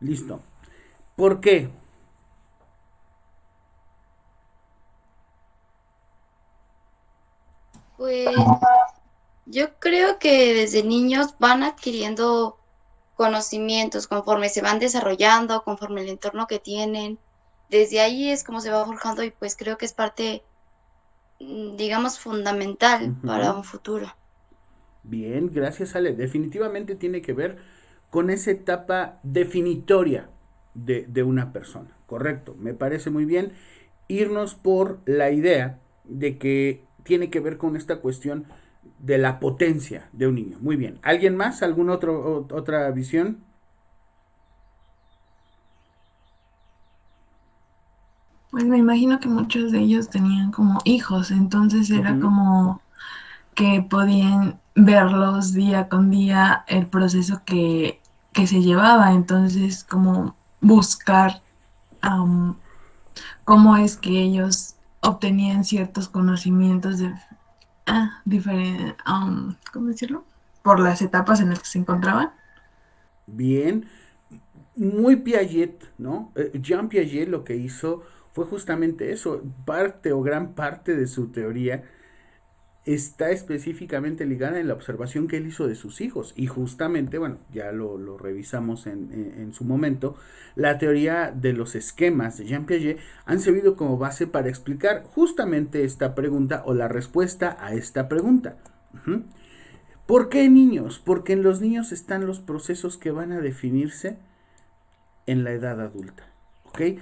Listo. ¿Por qué? Pues yo creo que desde niños van adquiriendo conocimientos conforme se van desarrollando, conforme el entorno que tienen. Desde ahí es como se va forjando y pues creo que es parte, digamos, fundamental para Ujú. un futuro. Bien, gracias Ale. Definitivamente tiene que ver con esa etapa definitoria de una persona. Correcto, me parece muy bien irnos por la idea de que tiene que ver con esta cuestión de la potencia de un niño. Muy bien. ¿Alguien más? ¿Alguna otra visión? Pues me imagino que muchos de ellos tenían como hijos, entonces era Ujú. como que podían verlos día con día el proceso que se llevaba, entonces como buscar am, cómo es que ellos obtenían ciertos conocimientos de diferente, ¿cómo decirlo? Por las etapas en las que se encontraban. Bien. Muy Piaget, ¿no? Jean Piaget lo que hizo fue justamente eso. Parte o gran parte de su teoría está específicamente ligada en la observación que él hizo de sus hijos. Y justamente, bueno, ya lo revisamos en su momento, la teoría de los esquemas de Jean Piaget han servido como base para explicar justamente esta pregunta o la respuesta a esta pregunta. Uh-huh. ¿Por qué niños? Porque en los niños están los procesos que van a definirse en la edad adulta. ¿Ok?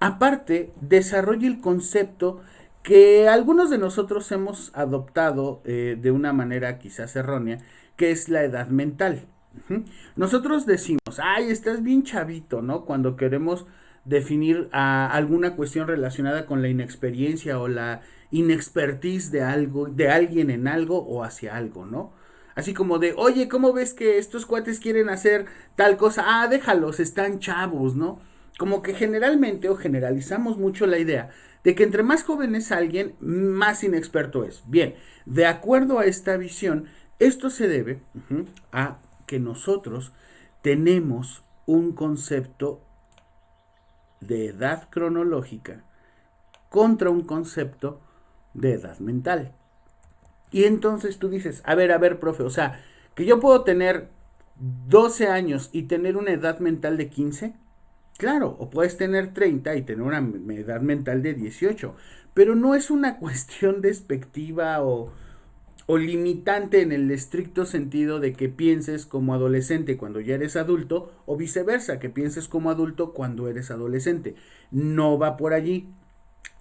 Aparte, desarrolla el concepto que algunos de nosotros hemos adoptado de una manera quizás errónea, que es la edad mental. Uh-huh. Nosotros decimos, ay, estás bien chavito, ¿no? Cuando queremos definir alguna cuestión relacionada con la inexperiencia o la inexpertise de algo, de alguien en algo o hacia algo, ¿no? Así como de, oye, ¿cómo ves que estos cuates quieren hacer tal cosa? Ah, déjalos, están chavos, ¿no? Como que generalmente o generalizamos mucho la idea de que entre más joven es alguien, más inexperto es. Bien, de acuerdo a esta visión, esto se debe a que nosotros tenemos un concepto de edad cronológica contra un concepto de edad mental. Y entonces tú dices, a ver, profe, o sea, que yo puedo tener 12 años y tener una edad mental de 15. Claro, o puedes tener 30 y tener una edad mental de 18, pero no es una cuestión despectiva o limitante en el estricto sentido de que pienses como adolescente cuando ya eres adulto o viceversa, que pienses como adulto cuando eres adolescente. No va por allí.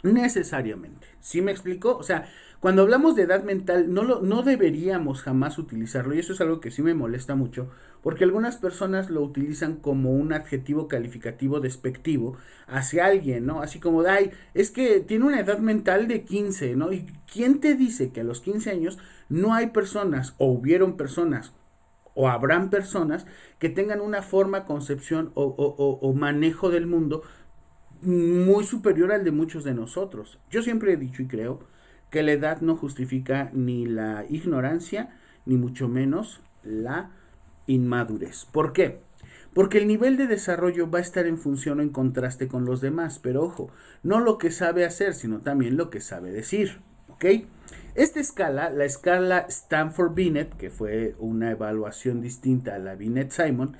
Necesariamente. ¿Sí me explico? O sea, cuando hablamos de edad mental, no deberíamos jamás utilizarlo, y eso es algo que sí me molesta mucho, porque algunas personas lo utilizan como un adjetivo calificativo despectivo hacia alguien, ¿no? Así como de, ay, es que tiene una edad mental de 15, ¿no? ¿Y quién te dice que a los 15 años no hay personas, o hubieron personas, o habrán personas que tengan una forma, concepción o manejo del mundo muy superior al de muchos de nosotros? Yo siempre he dicho y creo que la edad no justifica ni la ignorancia, ni mucho menos la inmadurez. ¿Por qué? Porque el nivel de desarrollo va a estar en función o en contraste con los demás, pero ojo, no lo que sabe hacer, sino también lo que sabe decir. ¿Ok? Esta escala, la escala Stanford-Binet, que fue una evaluación distinta a la Binet-Simon,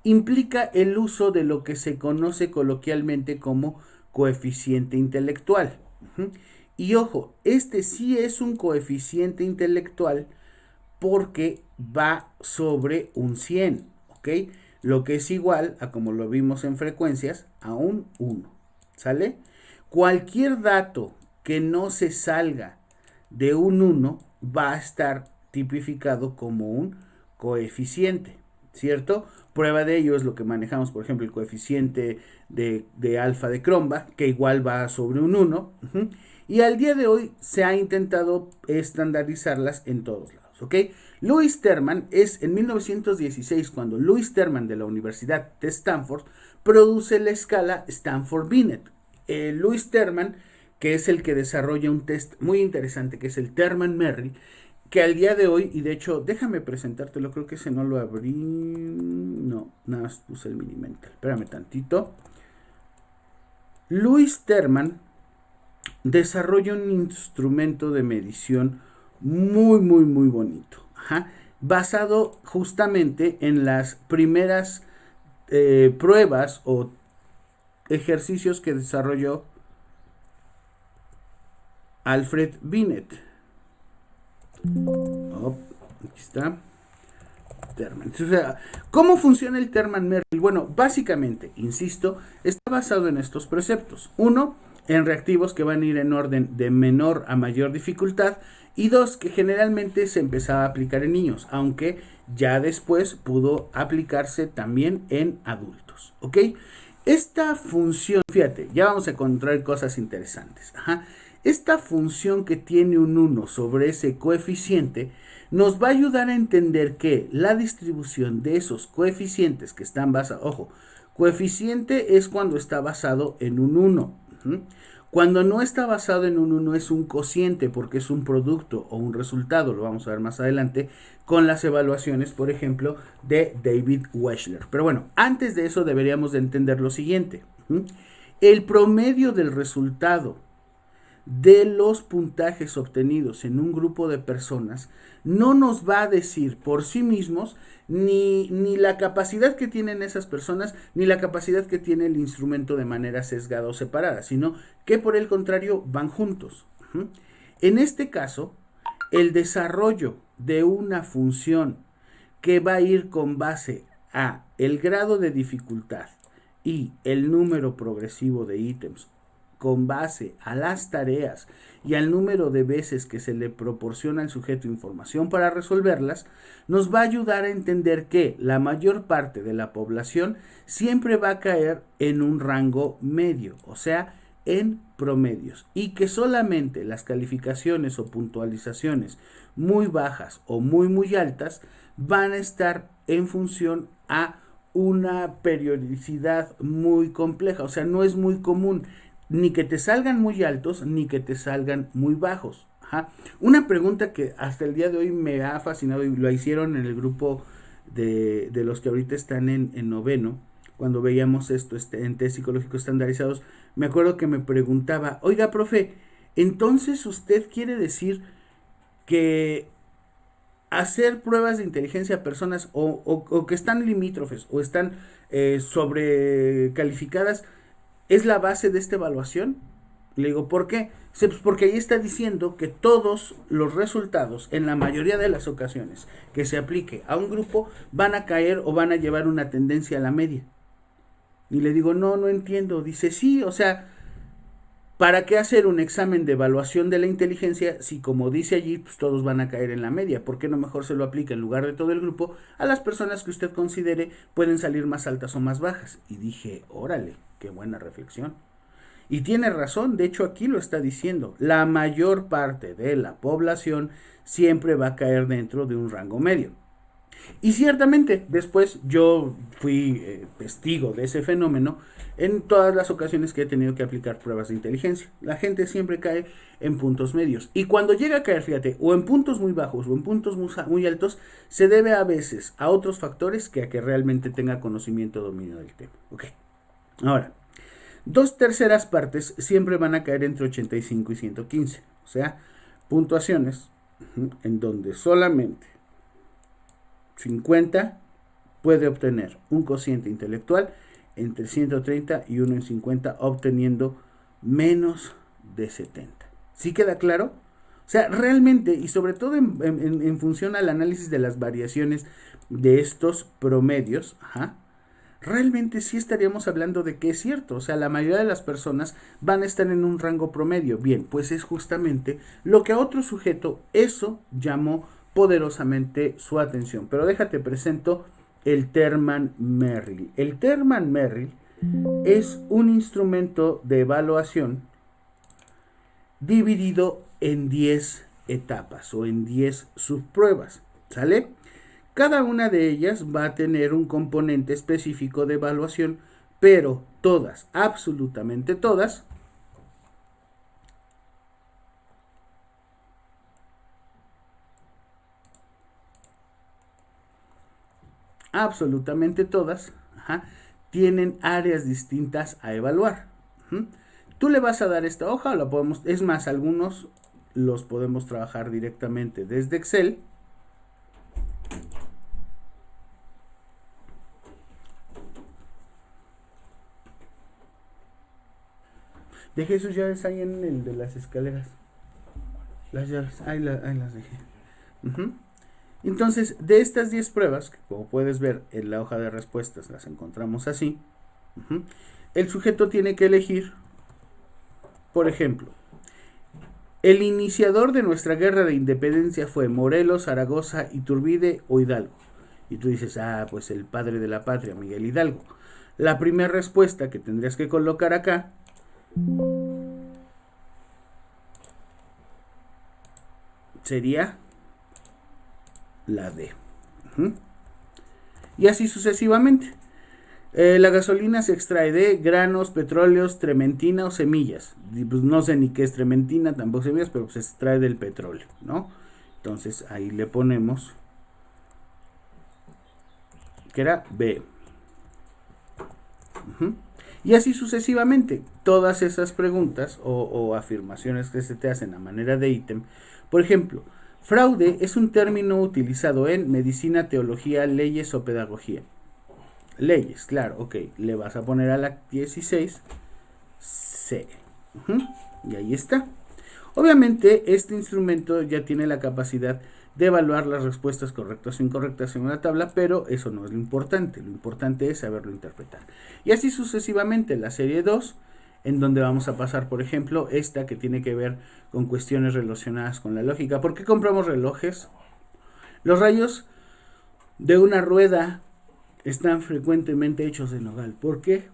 implica el uso de lo que se conoce coloquialmente como coeficiente intelectual. Uh-huh. Y ojo, este sí es un coeficiente intelectual porque va sobre un 100, ¿ok? Lo que es igual a, como lo vimos en frecuencias, a un 1, ¿sale? Cualquier dato que no se salga de un 1 va a estar tipificado como un coeficiente, ¿cierto? Prueba de ello es lo que manejamos, por ejemplo, el coeficiente de alfa de Cronbach, que igual va sobre un 1, uh-huh, y al día de hoy se ha intentado estandarizarlas en todos lados, ¿ok? Louis Terman es en 1916 cuando Louis Terman de la Universidad de Stanford produce la escala Stanford-Binet. Louis Terman, que es el que desarrolla un test muy interesante, que es el Terman-Merrill, que al día de hoy, y de hecho, déjame presentártelo, creo que ese no lo abrí, no, Nada más puse el mini mental. Espérame tantito. Louis Terman desarrolla un instrumento de medición muy, muy, muy bonito. Ajá. Basado justamente en las primeras pruebas o ejercicios que desarrolló Alfred Binet. Oh, aquí está. Terman. O sea, ¿cómo funciona el Terman-Merrill? Bueno, básicamente, insisto, está basado en estos preceptos. Uno, en reactivos que van a ir en orden de menor a mayor dificultad. Y dos, que generalmente se empezaba a aplicar en niños, aunque ya después pudo aplicarse también en adultos. ¿Ok? Esta función, fíjate, ya vamos a encontrar cosas interesantes. Ajá. Esta función que tiene un 1 sobre ese coeficiente nos va a ayudar a entender que la distribución de esos coeficientes que están basados, ojo, coeficiente es cuando está basado en un 1. Cuando no está basado en un 1 es un cociente porque es un producto o un resultado, lo vamos a ver más adelante, con las evaluaciones, por ejemplo, de David Wechsler. Pero bueno, antes de eso deberíamos de entender lo siguiente. El promedio del resultado de los puntajes obtenidos en un grupo de personas no nos va a decir por sí mismos ni la capacidad que tienen esas personas ni la capacidad que tiene el instrumento de manera sesgada o separada, sino que por el contrario van juntos. En este caso, el desarrollo de una función que va a ir con base a el grado de dificultad y el número progresivo de ítems con base a las tareas y al número de veces que se le proporciona al sujeto información para resolverlas, nos va a ayudar a entender que la mayor parte de la población siempre va a caer en un rango medio, o sea, en promedios, y que solamente las calificaciones o puntualizaciones muy bajas o muy altas van a estar en función a una periodicidad muy compleja, o sea, no es muy común ni que te salgan muy altos ni que te salgan muy bajos. Ajá. Una pregunta que hasta el día de hoy me ha fascinado y lo hicieron en el grupo de los que ahorita están en noveno, cuando veíamos esto en test psicológicos estandarizados, me acuerdo que me preguntaba, oiga, profe, entonces usted quiere decir que hacer pruebas de inteligencia a personas o que están limítrofes o están sobrecalificadas es la base de esta evaluación? Le digo, ¿por qué? Sí, pues porque ahí está diciendo que todos los resultados, en la mayoría de las ocasiones que se aplique a un grupo, van a caer o van a llevar una tendencia a la media. Y le digo, no entiendo. Dice, sí, o sea, ¿para qué hacer un examen de evaluación de la inteligencia si, como dice allí, pues todos van a caer en la media? ¿Por qué no mejor se lo aplica en lugar de todo el grupo a las personas que usted considere pueden salir más altas o más bajas? Y dije, órale, qué buena reflexión. Y tiene razón, de hecho aquí lo está diciendo, la mayor parte de la población siempre va a caer dentro de un rango medio. Y ciertamente, después yo fui testigo de ese fenómeno en todas las ocasiones que he tenido que aplicar pruebas de inteligencia. La gente siempre cae en puntos medios. Y cuando llega a caer, fíjate, o en puntos muy bajos o en puntos muy altos, se debe a veces a otros factores que a que realmente tenga conocimiento o dominio del tema. Ok. Ahora, 2/3 partes siempre van a caer entre 85 y 115. O sea, puntuaciones en donde solamente 50 puede obtener un cociente intelectual entre 130 y 1 en 50, obteniendo menos de 70. ¿Sí queda claro? O sea, realmente, y sobre todo en función al análisis de las variaciones de estos promedios, realmente sí estaríamos hablando de que es cierto, o sea, la mayoría de las personas van a estar en un rango promedio. Bien, pues es justamente lo que a otro sujeto eso llamó poderosamente su atención. Pero déjate presento el Terman-Merrill. El Terman-Merrill es un instrumento de evaluación dividido en 10 etapas o en 10 subpruebas, ¿sale? Cada una de ellas va a tener un componente específico de evaluación, pero todas, absolutamente todas, absolutamente todas, tienen áreas distintas a evaluar. Tú le vas a dar esta hoja o la podemos, es más, algunos los podemos trabajar directamente desde Excel. Dejé sus llaves ahí en el de las escaleras. Las llaves, ahí las dejé. Entonces, de estas 10 pruebas, que como puedes ver en la hoja de respuestas las encontramos así, el sujeto tiene que elegir, por ejemplo, el iniciador de nuestra guerra de independencia fue Morelos, Zaragoza, Iturbide o Hidalgo. Y tú dices, pues el padre de la patria, Miguel Hidalgo. La primera respuesta que tendrías que colocar acá sería la D. Y así sucesivamente. La gasolina se extrae de granos, petróleos, trementina o semillas. Y pues no sé ni qué es trementina, tampoco semillas, pero se extrae del petróleo, ¿no? Entonces ahí le ponemos que era B. Y así sucesivamente. Todas esas preguntas o afirmaciones que se te hacen a manera de ítem. Por ejemplo, fraude es un término utilizado en medicina, teología, leyes o pedagogía. Leyes, claro, ok. Le vas a poner a la 16 C. Y ahí está. Obviamente, este instrumento ya tiene la capacidad de evaluar las respuestas correctas o incorrectas en una tabla, pero eso no es lo importante. Lo importante es saberlo interpretar. Y así sucesivamente, la serie 2, en donde vamos a pasar, por ejemplo, esta que tiene que ver con cuestiones relacionadas con la lógica. ¿Por qué compramos relojes? Los rayos de una rueda están frecuentemente hechos de nogal. ¿Por qué?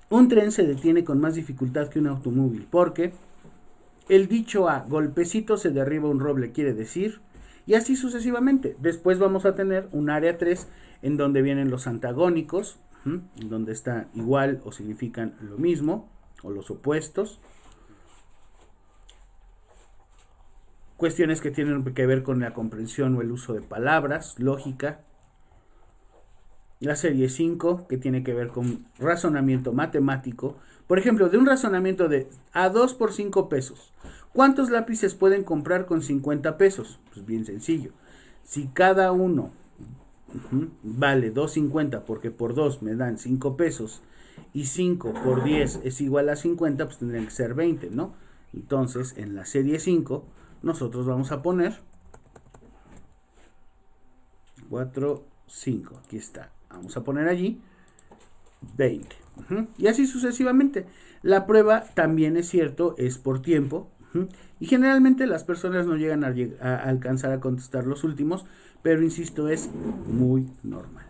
Un tren se detiene con más dificultad que un automóvil. Porque el dicho a golpecito se derriba un roble quiere decir, y así sucesivamente. Después vamos a tener un área 3 en donde vienen los antagónicos, en donde está igual o significan lo mismo, o los opuestos. Cuestiones que tienen que ver con la comprensión o el uso de palabras, lógica. La serie 5, que tiene que ver con razonamiento matemático. Por ejemplo, de un razonamiento de a 2 por 5 pesos. ¿Cuántos lápices pueden comprar con 50 pesos? Pues bien sencillo. Si cada uno vale 2.50 porque por 2 me dan 5 pesos y 5 por 10 es igual a 50, pues tendrían que ser 20, ¿no? Entonces, en la serie 5, nosotros vamos a poner 4, 5. Aquí está. Vamos a poner allí 20. Y así sucesivamente. La prueba también es cierto, es por tiempo. Y generalmente las personas no llegan a alcanzar a contestar los últimos, pero insisto, es muy normal.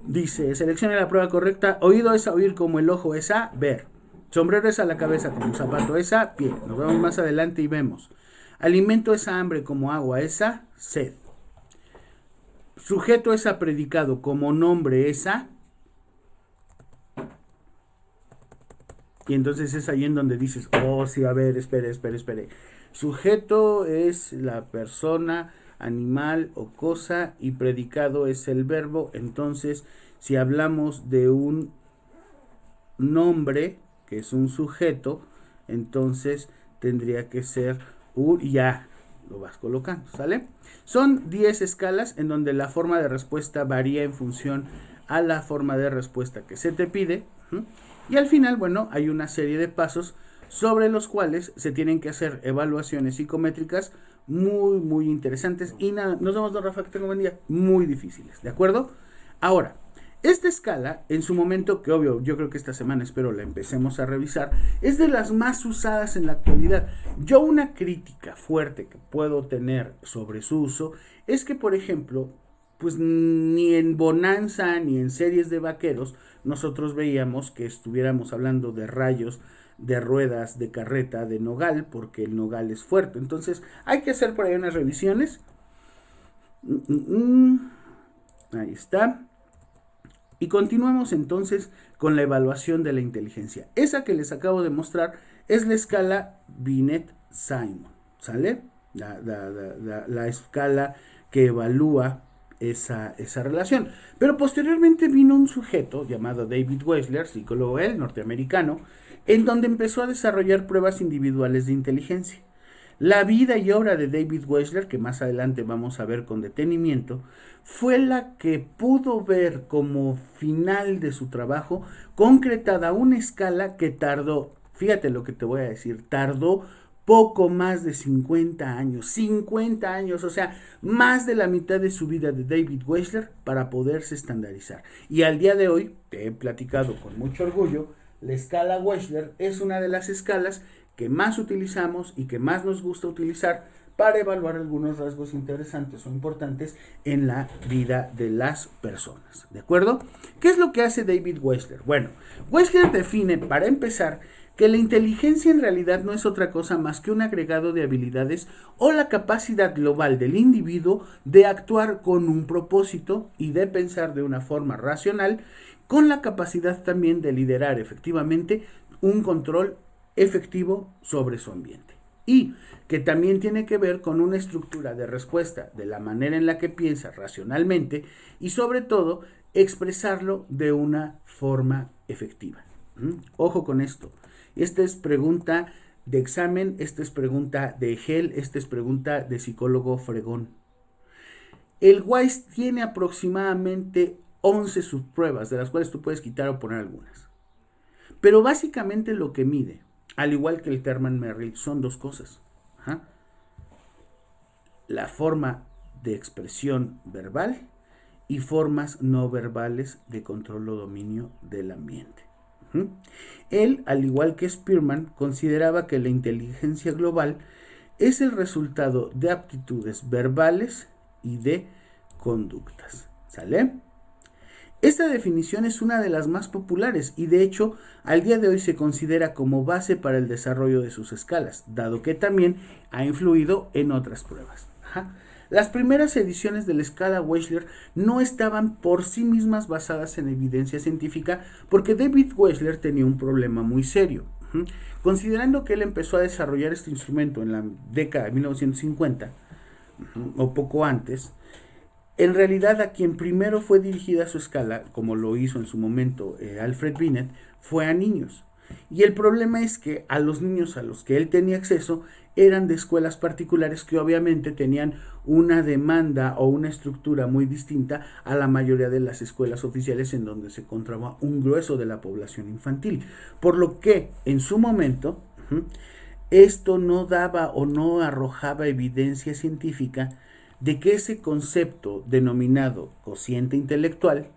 Dice, seleccione la prueba correcta. Oído es a oír como el ojo es a ver. Sombrero es a la cabeza como zapato es a pie. Nos vemos más adelante y vemos. Alimento es a hambre como agua es a sed. Sujeto es a predicado como nombre es a. Y entonces es ahí en donde dices, sí, a ver, espere. Sujeto es la persona, animal o cosa y predicado es el verbo. Entonces, si hablamos de un nombre, que es un sujeto, entonces tendría que ser ya. Lo vas colocando, ¿sale? Son 10 escalas en donde la forma de respuesta varía en función a la forma de respuesta que se te pide. Y al final, bueno, hay una serie de pasos sobre los cuales se tienen que hacer evaluaciones psicométricas muy, muy interesantes. Y nada, nos vemos, don Rafa, que tengo buen día. Muy difíciles, ¿de acuerdo? Ahora, esta escala, en su momento, que obvio, yo creo que esta semana espero la empecemos a revisar, es de las más usadas en la actualidad. Yo una crítica fuerte que puedo tener sobre su uso es que, por ejemplo, pues ni en Bonanza ni en series de vaqueros nosotros veíamos que estuviéramos hablando de rayos, de ruedas, de carreta, de nogal, porque el nogal es fuerte. Entonces hay que hacer por ahí unas revisiones. Ahí está. Y continuamos entonces con la evaluación de la inteligencia. Esa que les acabo de mostrar es la escala Binet-Simon, ¿sale? la escala que evalúa esa relación. Pero posteriormente vino un sujeto llamado David Weisler, psicólogo él, norteamericano, en donde empezó a desarrollar pruebas individuales de inteligencia. La vida y obra de David Weisler, que más adelante vamos a ver con detenimiento, fue la que pudo ver como final de su trabajo concretada una escala que tardó, fíjate lo que te voy a decir, tardó poco más de 50 años, o sea, más de la mitad de su vida de David Weisler para poderse estandarizar. Y al día de hoy, te he platicado con mucho orgullo, la escala Weisler es una de las escalas que más utilizamos y que más nos gusta utilizar para evaluar algunos rasgos interesantes o importantes en la vida de las personas. ¿De acuerdo? ¿Qué es lo que hace David Weisler? Bueno, Weisler define, para empezar, que la inteligencia en realidad no es otra cosa más que un agregado de habilidades o la capacidad global del individuo de actuar con un propósito y de pensar de una forma racional, con la capacidad también de liderar efectivamente un control efectivo sobre su ambiente. Y que también tiene que ver con una estructura de respuesta de la manera en la que piensa racionalmente y sobre todo expresarlo de una forma efectiva. Ojo con esto. Esta es pregunta de examen, esta es pregunta de Hegel, esta es pregunta de psicólogo fregón. El WISE tiene aproximadamente 11 subpruebas, de las cuales tú puedes quitar o poner algunas. Pero básicamente lo que mide, al igual que el Terman-Merrill, son dos cosas. La forma de expresión verbal y formas no verbales de control o dominio del ambiente. Él, al igual que Spearman, consideraba que la inteligencia global es el resultado de aptitudes verbales y de conductas. ¿Sale? Esta definición es una de las más populares y de hecho al día de hoy se considera como base para el desarrollo de sus escalas, dado que también ha influido en otras pruebas. Las primeras ediciones de la escala Weisler no estaban por sí mismas basadas en evidencia científica porque David Weisler tenía un problema muy serio. Considerando que él empezó a desarrollar este instrumento en la década de 1950 o poco antes, en realidad a quien primero fue dirigida su escala, como lo hizo en su momento Alfred Binet, fue a niños. Y el problema es que a los niños a los que él tenía acceso eran de escuelas particulares que obviamente tenían una demanda o una estructura muy distinta a la mayoría de las escuelas oficiales en donde se encontraba un grueso de la población infantil. Por lo que en su momento esto no daba o no arrojaba evidencia científica de que ese concepto denominado cociente intelectual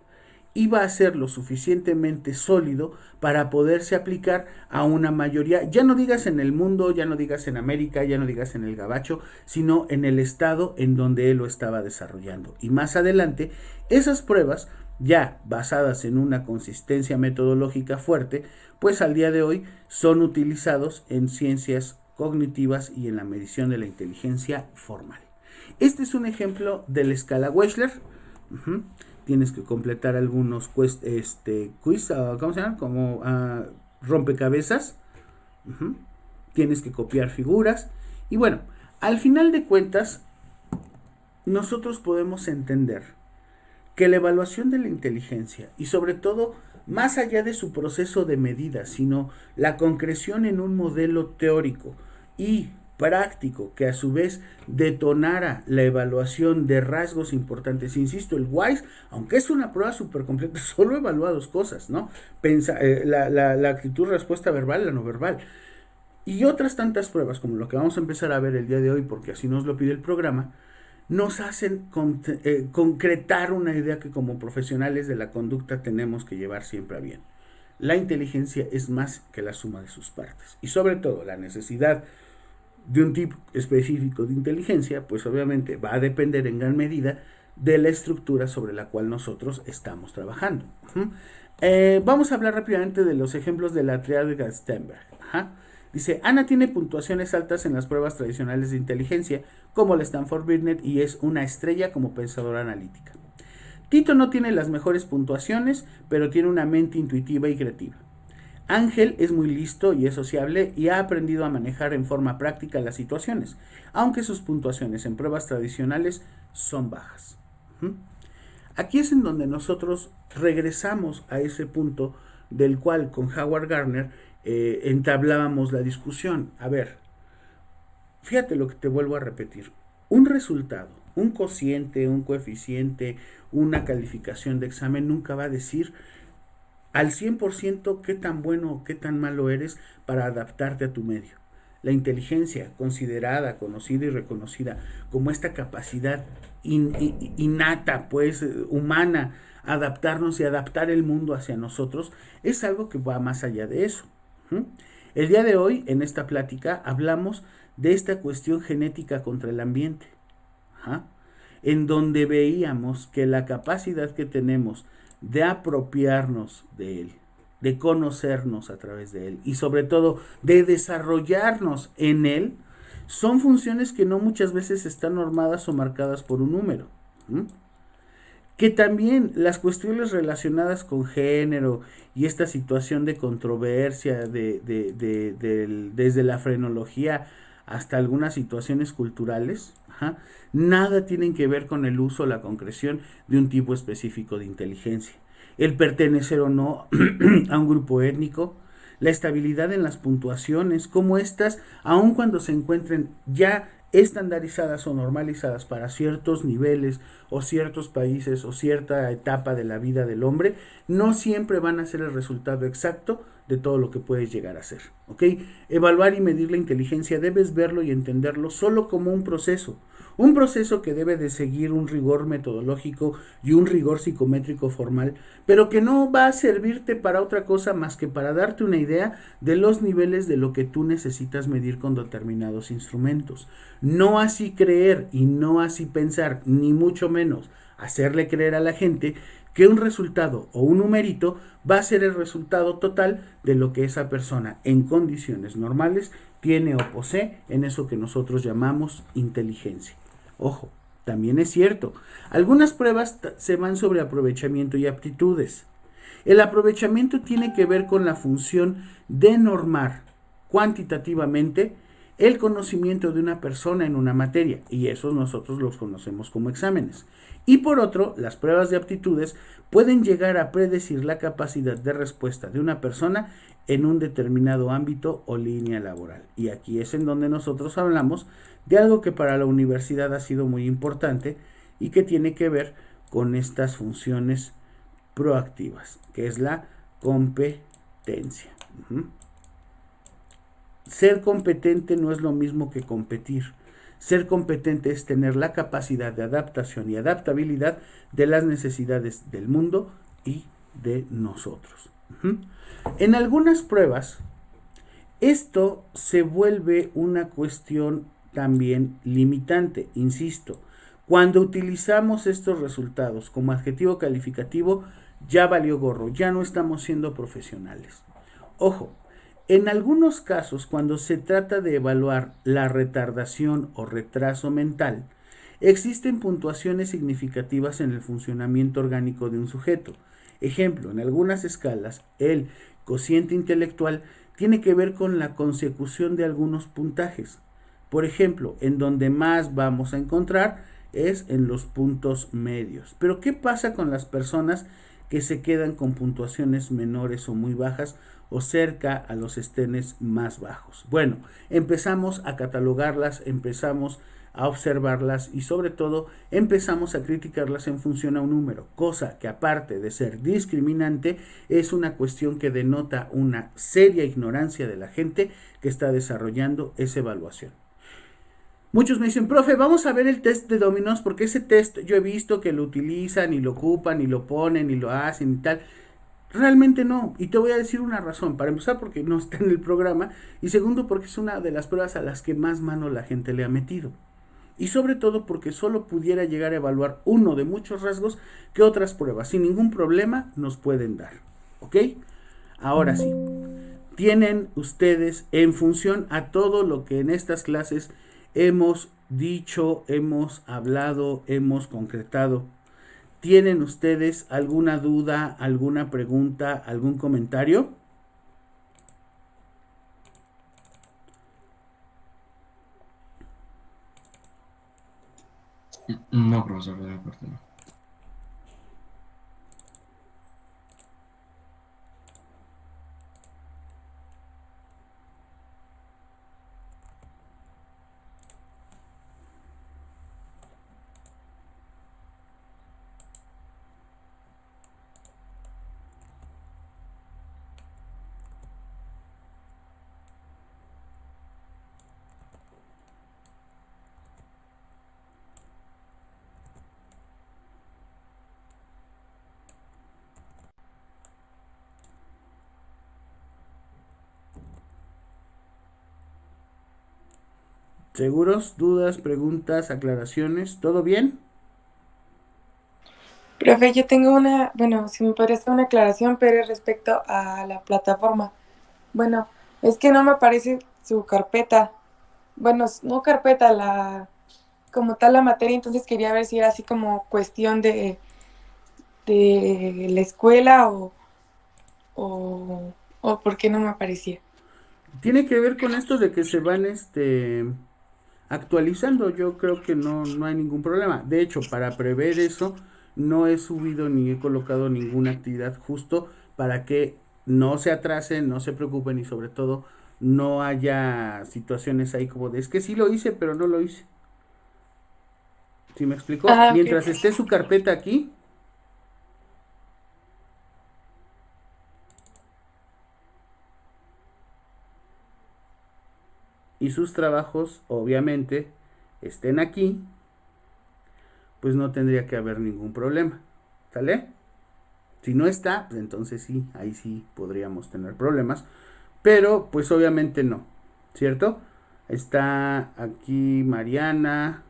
iba a ser lo suficientemente sólido para poderse aplicar a una mayoría, ya no digas en el mundo, ya no digas en América, ya no digas en el Gabacho, sino en el estado en donde él lo estaba desarrollando. Y más adelante, esas pruebas, ya basadas en una consistencia metodológica fuerte, pues al día de hoy son utilizados en ciencias cognitivas y en la medición de la inteligencia formal. Este es un ejemplo de la escala Weisler. Tienes que completar algunos quiz, ¿cómo se llama? Como rompecabezas. Tienes que copiar figuras. Y bueno, al final de cuentas, nosotros podemos entender que la evaluación de la inteligencia y sobre todo, más allá de su proceso de medida, sino la concreción en un modelo teórico y práctico que a su vez detonara la evaluación de rasgos importantes. Insisto, el WISE, aunque es una prueba súper completa, solo evalúa dos cosas, ¿no? La actitud, respuesta verbal, la no verbal. Y otras tantas pruebas, como lo que vamos a empezar a ver el día de hoy, porque así nos lo pide el programa, nos hacen concretar una idea que como profesionales de la conducta tenemos que llevar siempre a bien. La inteligencia es más que la suma de sus partes. Y sobre todo, la necesidad de un tipo específico de inteligencia, pues obviamente va a depender en gran medida de la estructura sobre la cual nosotros estamos trabajando. Vamos a hablar rápidamente de los ejemplos de la triada de Stenberg. Dice, Ana tiene puntuaciones altas en las pruebas tradicionales de inteligencia, como la Stanford Binet, y es una estrella como pensadora analítica. Tito no tiene las mejores puntuaciones, pero tiene una mente intuitiva y creativa. Ángel es muy listo y es sociable y ha aprendido a manejar en forma práctica las situaciones, aunque sus puntuaciones en pruebas tradicionales son bajas. ¿Mm? Aquí es en donde nosotros regresamos a ese punto del cual con Howard Gardner entablábamos la discusión. A ver, fíjate lo que te vuelvo a repetir. Un resultado, un cociente, un coeficiente, una calificación de examen nunca va a decir al 100% qué tan bueno o qué tan malo eres para adaptarte a tu medio. La inteligencia, considerada, conocida y reconocida como esta capacidad innata, pues humana, adaptarnos y adaptar el mundo hacia nosotros, es algo que va más allá de eso. ¿Mm? El día de hoy, en esta plática, hablamos de esta cuestión genética contra el ambiente. Ajá. En donde veíamos que la capacidad que tenemos de apropiarnos de él, de conocernos a través de él y sobre todo de desarrollarnos en él, son funciones que no muchas veces están normadas o marcadas por un número. ¿Mm? Que también las cuestiones relacionadas con género y esta situación de controversia desde la frenología hasta algunas situaciones culturales, ajá, nada tienen que ver con el uso o la concreción de un tipo específico de inteligencia. El pertenecer o no a un grupo étnico, la estabilidad en las puntuaciones, como estas, aun cuando se encuentren ya estandarizadas o normalizadas para ciertos niveles o ciertos países o cierta etapa de la vida del hombre, no siempre van a ser el resultado exacto de todo lo que puedes llegar a ser. ¿Ok? Evaluar y medir la inteligencia debes verlo y entenderlo solo como un proceso que debe de seguir un rigor metodológico y un rigor psicométrico formal, pero que no va a servirte para otra cosa más que para darte una idea de los niveles de lo que tú necesitas medir con determinados instrumentos. No así creer y no así pensar, ni mucho menos hacerle creer a la gente que un resultado o un numerito va a ser el resultado total de lo que esa persona en condiciones normales tiene o posee en eso que nosotros llamamos inteligencia. Ojo, también es cierto, algunas pruebas se van sobre aprovechamiento y aptitudes. El aprovechamiento tiene que ver con la función de normar cuantitativamente el conocimiento de una persona en una materia, y esos nosotros los conocemos como exámenes. Y por otro, las pruebas de aptitudes pueden llegar a predecir la capacidad de respuesta de una persona en un determinado ámbito o línea laboral. Y aquí es en donde nosotros hablamos de algo que para la universidad ha sido muy importante y que tiene que ver con estas funciones proactivas, que es la competencia. Ser competente no es lo mismo que competir. Ser competente es tener la capacidad de adaptación y adaptabilidad de las necesidades del mundo y de nosotros. En algunas pruebas, esto se vuelve una cuestión también limitante, insisto. Cuando utilizamos estos resultados como adjetivo calificativo, ya valió gorro, ya no estamos siendo profesionales. Ojo, en algunos casos, cuando se trata de evaluar la retardación o retraso mental, existen puntuaciones significativas en el funcionamiento orgánico de un sujeto. Ejemplo, en algunas escalas, el cociente intelectual tiene que ver con la consecución de algunos puntajes. Por ejemplo, en donde más vamos a encontrar es en los puntos medios. Pero ¿qué pasa con las personas que se quedan con puntuaciones menores o muy bajas o cerca a los estenes más bajos? Bueno, empezamos a catalogarlas, empezamos a observarlas y sobre todo empezamos a criticarlas en función a un número, cosa que aparte de ser discriminante es una cuestión que denota una seria ignorancia de la gente que está desarrollando esa evaluación. Muchos me dicen, profe, vamos a ver el test de dominos porque ese test yo he visto que lo utilizan y lo ocupan y lo ponen y lo hacen y tal. Realmente no, y te voy a decir una razón. Para empezar, porque no está en el programa, y segundo, porque es una de las pruebas a las que más mano la gente le ha metido. Y sobre todo porque solo pudiera llegar a evaluar uno de muchos rasgos que otras pruebas sin ningún problema nos pueden dar. ¿Ok? Ahora sí, tienen ustedes en función a todo lo que en estas clases hemos dicho, hemos hablado, hemos concretado. ¿Tienen ustedes alguna duda, alguna pregunta, algún comentario? No, profesor, de mi parte no. ¿Seguros? ¿Dudas? ¿Preguntas? ¿Aclaraciones? ¿Todo bien? Profe, yo tengo una, bueno, si me podría hacer una aclaración, pero es respecto a la plataforma. Bueno, es que no me aparece su carpeta. Bueno, no carpeta, como tal la materia, entonces quería ver si era así como cuestión de la escuela o, o por qué no me aparecía. Tiene que ver con esto de que se van actualizando. Yo creo que no hay ningún problema. De hecho, para prever eso, no he subido ni he colocado ninguna actividad justo para que no se atrasen, no se preocupen y sobre todo no haya situaciones ahí como de es que sí lo hice, pero no lo hice. ¿Sí me explicó? Ah, ok. Mientras esté su carpeta aquí y sus trabajos, obviamente, estén aquí, pues no tendría que haber ningún problema. ¿Sale? Si no está, pues entonces sí, ahí sí podríamos tener problemas. Pero pues obviamente no, ¿cierto? Está aquí Mariana,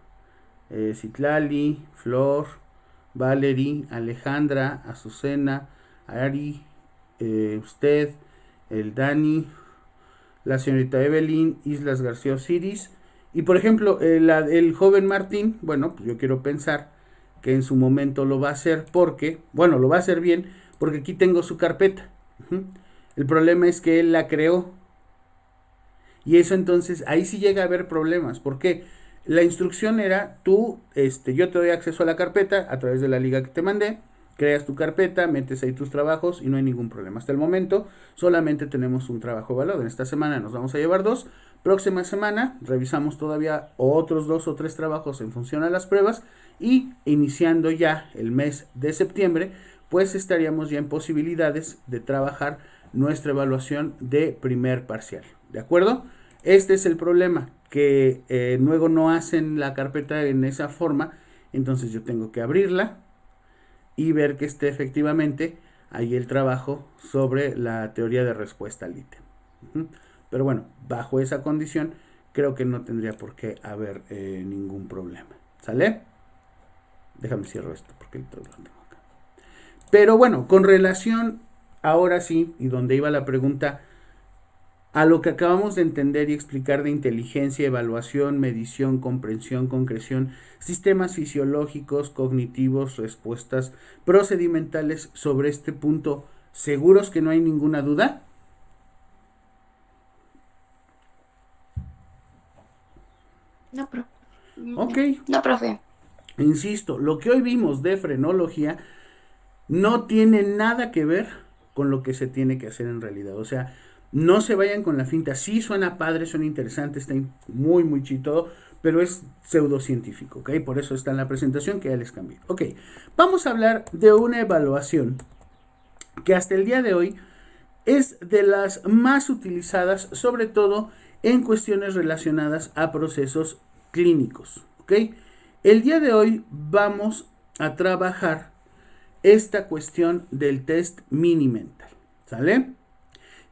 Citlali, Flor, Valerie, Alejandra, Azucena, Ari, usted, el Dani, la señorita Evelyn, Islas García Osiris. Y por ejemplo, el joven Martín, bueno, pues yo quiero pensar que en su momento lo va a hacer porque, bueno, lo va a hacer bien porque aquí tengo su carpeta. Ujú. El problema es que él la creó y eso entonces, ahí sí llega a haber problemas. Porque la instrucción era, tú, yo te doy acceso a la carpeta a través de la liga que te mandé, creas tu carpeta, metes ahí tus trabajos y no hay ningún problema. Hasta el momento solamente tenemos un trabajo evaluado. En esta semana nos vamos a llevar dos. Próxima semana revisamos todavía otros 2 o 3 trabajos en función a las pruebas y iniciando ya el mes de septiembre, pues estaríamos ya en posibilidades de trabajar nuestra evaluación de primer parcial. ¿De acuerdo? Este es el problema, que luego no hacen la carpeta en esa forma, entonces yo tengo que abrirla y ver que esté efectivamente ahí el trabajo sobre la teoría de respuesta al ítem. Pero bueno, bajo esa condición creo que no tendría por qué haber ningún problema. ¿Sale? Déjame cierro esto porque el lo tengo acá. Pero bueno, con relación ahora sí, y donde iba la pregunta, a lo que acabamos de entender y explicar de inteligencia, evaluación, medición, comprensión, concreción, sistemas fisiológicos, cognitivos, respuestas procedimentales sobre este punto, ¿seguros que no hay ninguna duda? No, Ok, no, profe. insisto, lo que hoy vimos de frenología no tiene nada que ver con lo que se tiene que hacer en realidad. O sea, no se vayan con la finta. Sí suena padre, suena interesante, está muy, muy chido, pero es pseudocientífico, ¿ok? Por eso está en la presentación que ya les cambié. Ok, vamos a hablar de una evaluación que hasta el día de hoy es de las más utilizadas, sobre todo en cuestiones relacionadas a procesos clínicos, ¿ok? El día de hoy vamos a trabajar esta cuestión del test mini mental, ¿sale?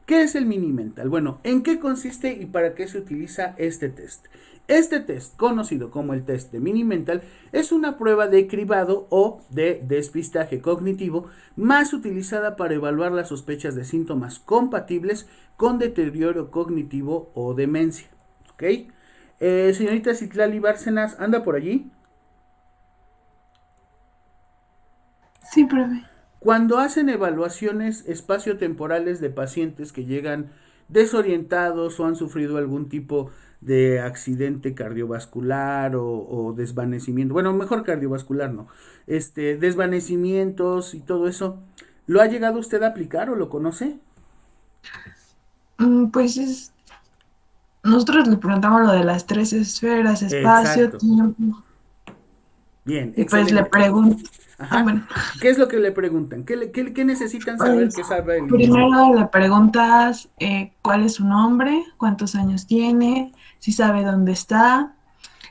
¿Qué es el mini mental? Bueno, ¿en qué consiste y para qué se utiliza este test? Este test, conocido como el test de mini mental, es una prueba de cribado o de despistaje cognitivo más utilizada para evaluar las sospechas de síntomas compatibles con deterioro cognitivo o demencia. ¿Ok? Señorita Citlali Bárcenas, ¿anda por allí? Sí, profe. Cuando hacen evaluaciones espaciotemporales de pacientes que llegan desorientados o han sufrido algún tipo de accidente cardiovascular o desvanecimiento, bueno, mejor cardiovascular no, desvanecimientos y todo eso, ¿lo ha llegado usted a aplicar o lo conoce? Pues nosotros le preguntamos lo de las tres esferas, espacio, Exacto. tiempo, Bien, y pues le excelente. pregunto, Ajá. bueno, ¿Qué es lo que le preguntan? ¿Qué necesitan saber pues que sabe el individuo? primero le preguntas cuál es su nombre, cuántos años tiene, si sabe dónde está,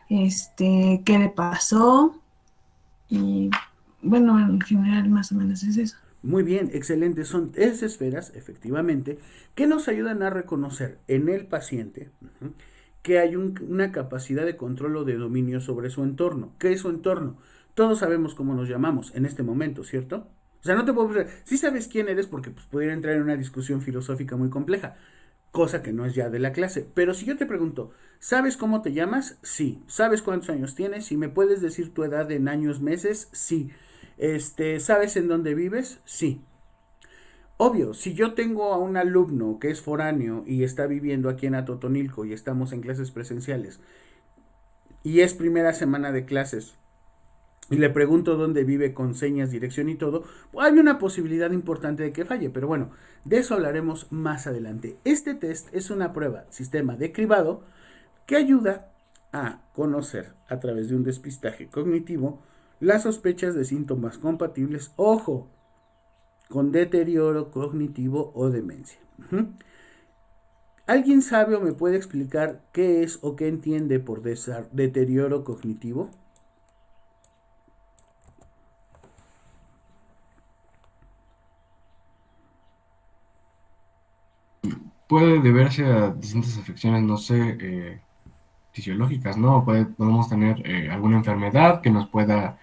qué le pasó, y bueno, en general más o menos es eso. Muy bien, excelente. Son esas esferas, efectivamente, que nos ayudan a reconocer en el paciente que hay una capacidad de control o de dominio sobre su entorno. ¿Qué es su entorno? Todos sabemos cómo nos llamamos en este momento, ¿cierto? O sea, no te puedo preguntar, sí sabes quién eres porque pues, pudiera entrar en una discusión filosófica muy compleja, cosa que no es ya de la clase. Pero si yo te pregunto, ¿sabes cómo te llamas? Sí. ¿Sabes cuántos años tienes? Si me puedes decir tu edad en años, meses, sí. ¿Sabes en dónde vives? Sí. Obvio, si yo tengo a un alumno que es foráneo y está viviendo aquí en Atotonilco y estamos en clases presenciales y es primera semana de clases y le pregunto dónde vive con señas, dirección y todo, pues hay una posibilidad importante de que falle, pero bueno, de eso hablaremos más adelante. Este test es una prueba sistema de cribado que ayuda a conocer a través de un despistaje cognitivo las sospechas de síntomas compatibles, ojo, con deterioro cognitivo o demencia. ¿Alguien sabe o me puede explicar qué es o qué entiende por deterioro cognitivo? Puede deberse a distintas afecciones, no sé, fisiológicas, ¿no? Podemos tener alguna enfermedad que nos pueda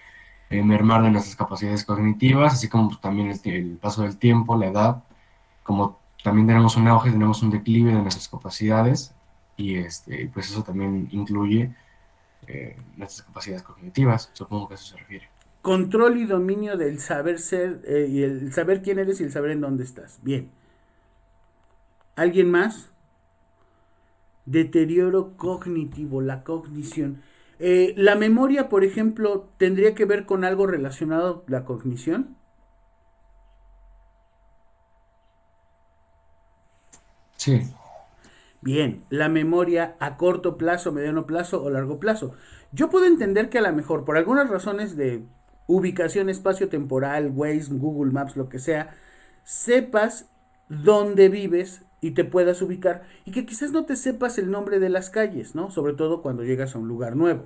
mermar de nuestras capacidades cognitivas, así como pues, también el paso del tiempo, la edad, como también tenemos un auge, tenemos un declive de nuestras capacidades y pues eso también incluye nuestras capacidades cognitivas, supongo que a eso se refiere. Control y dominio del saber ser y el saber quién eres y el saber en dónde estás. Bien. ¿Alguien más? Deterioro cognitivo, la cognición. La memoria, por ejemplo, ¿tendría que ver con algo relacionado a la cognición? Sí, Bien, la memoria a corto plazo, mediano plazo o largo plazo. Yo puedo entender que a lo mejor por algunas razones de ubicación espacio-temporal, Waze, Google Maps, lo que sea, sepas dónde vives y te puedas ubicar y que quizás no te sepas el nombre de las calles, ¿no? Sobre todo cuando llegas a un lugar nuevo.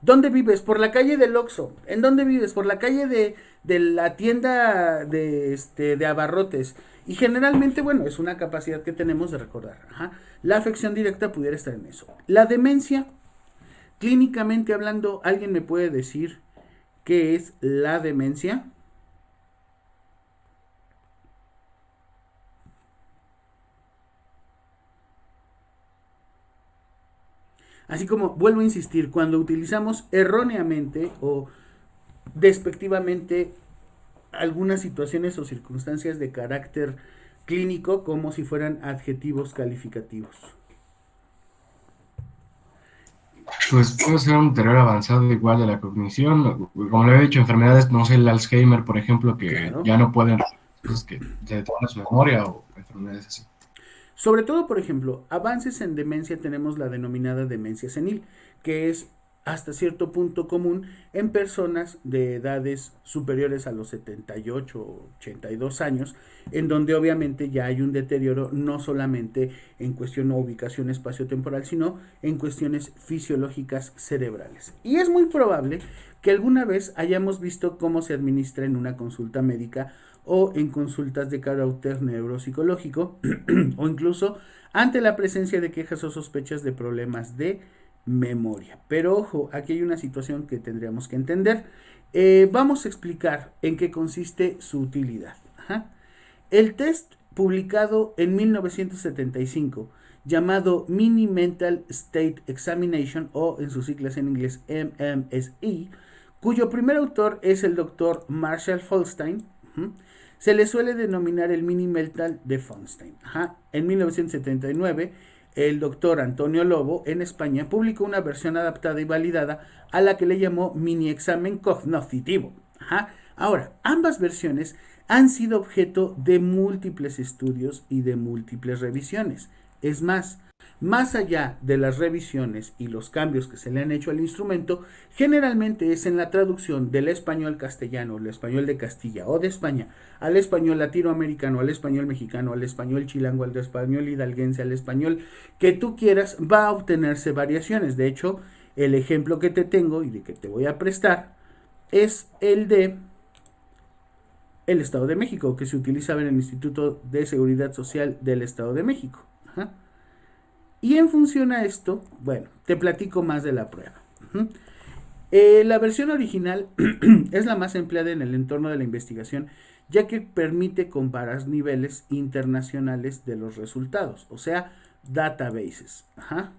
¿Dónde vives? Por la calle del Oxxo. ¿En dónde vives? Por la calle de la tienda de abarrotes. Y generalmente, bueno, es una capacidad que tenemos de recordar. Ajá. La afección directa pudiera estar en eso. La demencia, clínicamente hablando, ¿alguien me puede decir qué es la demencia? Así como, vuelvo a insistir, cuando utilizamos erróneamente o despectivamente algunas situaciones o circunstancias de carácter clínico como si fueran adjetivos calificativos. pues puede ser un deterioro avanzado igual de la cognición, como le he dicho, enfermedades, no sé, el Alzheimer, por ejemplo, que Claro. ya no pueden, pues que se deteriora su memoria o enfermedades así. Sobre todo, por ejemplo, avances en demencia tenemos la denominada demencia senil, que es hasta cierto punto común en personas de edades superiores a los 78 o 82 años, en donde obviamente ya hay un deterioro no solamente en cuestión o ubicación espacio-temporal, sino en cuestiones fisiológicas cerebrales. Y es muy probable que alguna vez hayamos visto cómo se administra en una consulta médica o en consultas de carácter neuropsicológico o incluso ante la presencia de quejas o sospechas de problemas de memoria. Pero ojo, aquí hay una situación que tendríamos que entender. Vamos a explicar en qué consiste su utilidad. Ajá. El test publicado en 1975 llamado Mini Mental State Examination o en sus siglas en inglés MMSE, cuyo primer autor es el doctor Marshall Folstein, se le suele denominar el mini mental de Fonstein. Ajá. En 1979, el doctor Antonio Lobo, en España, publicó una versión adaptada y validada a la que le llamó mini examen cognitivo. Ajá. Ahora, ambas versiones han sido objeto de múltiples estudios y de múltiples revisiones. Es más allá de las revisiones y los cambios que se le han hecho al instrumento, generalmente es en la traducción del español castellano, el español de Castilla o de España, al español latinoamericano, al español mexicano, al español chilango, al español hidalguense, al español que tú quieras, va a obtenerse variaciones. De hecho, el ejemplo que te tengo y de que te voy a prestar es el de el Estado de México, que se utilizaba en el Instituto de Seguridad Social del Estado de México. Ajá. Y en función a esto, bueno, te platico más de la prueba. La versión original es la más empleada en el entorno de la investigación, ya que permite comparar niveles internacionales de los resultados, o sea, databases. Ajá.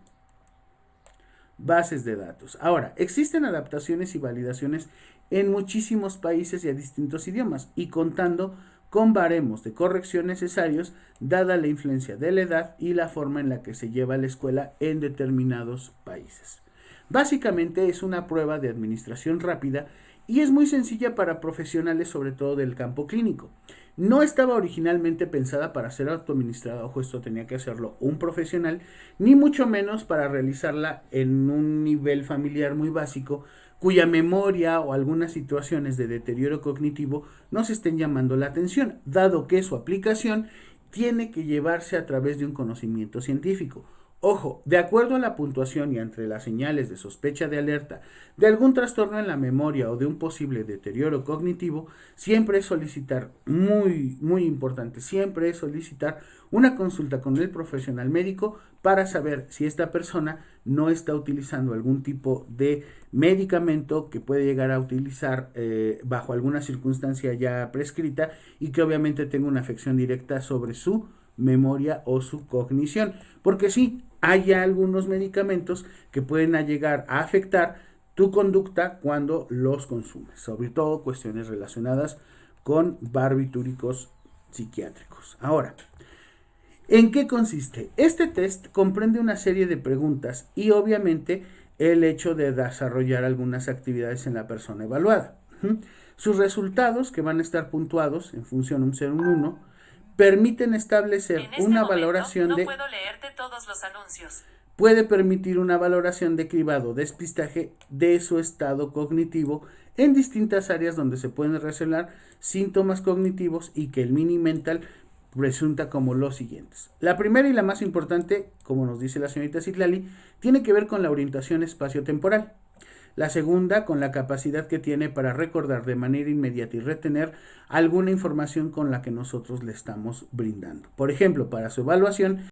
Bases de datos. Ahora, existen adaptaciones y validaciones en muchísimos países y a distintos idiomas, y contando con baremos de corrección necesarios, dada la influencia de la edad y la forma en la que se lleva la escuela en determinados países. Básicamente es una prueba de administración rápida y es muy sencilla para profesionales, sobre todo del campo clínico. No estaba originalmente pensada para ser autoadministrada, ojo, esto tenía que hacerlo un profesional, ni mucho menos para realizarla en un nivel familiar muy básico, cuya memoria o algunas situaciones de deterioro cognitivo no se estén llamando la atención, dado que su aplicación tiene que llevarse a través de un conocimiento científico. Ojo, de acuerdo a la puntuación y entre las señales de sospecha de alerta de algún trastorno en la memoria o de un posible deterioro cognitivo, siempre es solicitar, muy importante, siempre es solicitar una consulta con el profesional médico para saber si esta persona no está utilizando algún tipo de medicamento que puede llegar a utilizar bajo alguna circunstancia ya prescrita y que obviamente tenga una afección directa sobre su memoria o su cognición, porque sí, hay algunos medicamentos que pueden llegar a afectar tu conducta cuando los consumes, sobre todo cuestiones relacionadas con barbitúricos psiquiátricos. Ahora, ¿en qué consiste? Este test comprende una serie de preguntas y obviamente el hecho de desarrollar algunas actividades en la persona evaluada. Sus resultados, que van a estar puntuados en función de un 0 un 1, permiten establecer una valoración no de... puedo leerte todos los anuncios. Puede permitir una valoración de cribado o despistaje de su estado cognitivo en distintas áreas donde se pueden revelar síntomas cognitivos y que el mini mental resulta como los siguientes. La primera y la más importante, como nos dice la señorita Citlali, tiene que ver con la orientación espaciotemporal. La segunda, con la capacidad que tiene para recordar de manera inmediata y retener alguna información con la que nosotros le estamos brindando. Por ejemplo, para su evaluación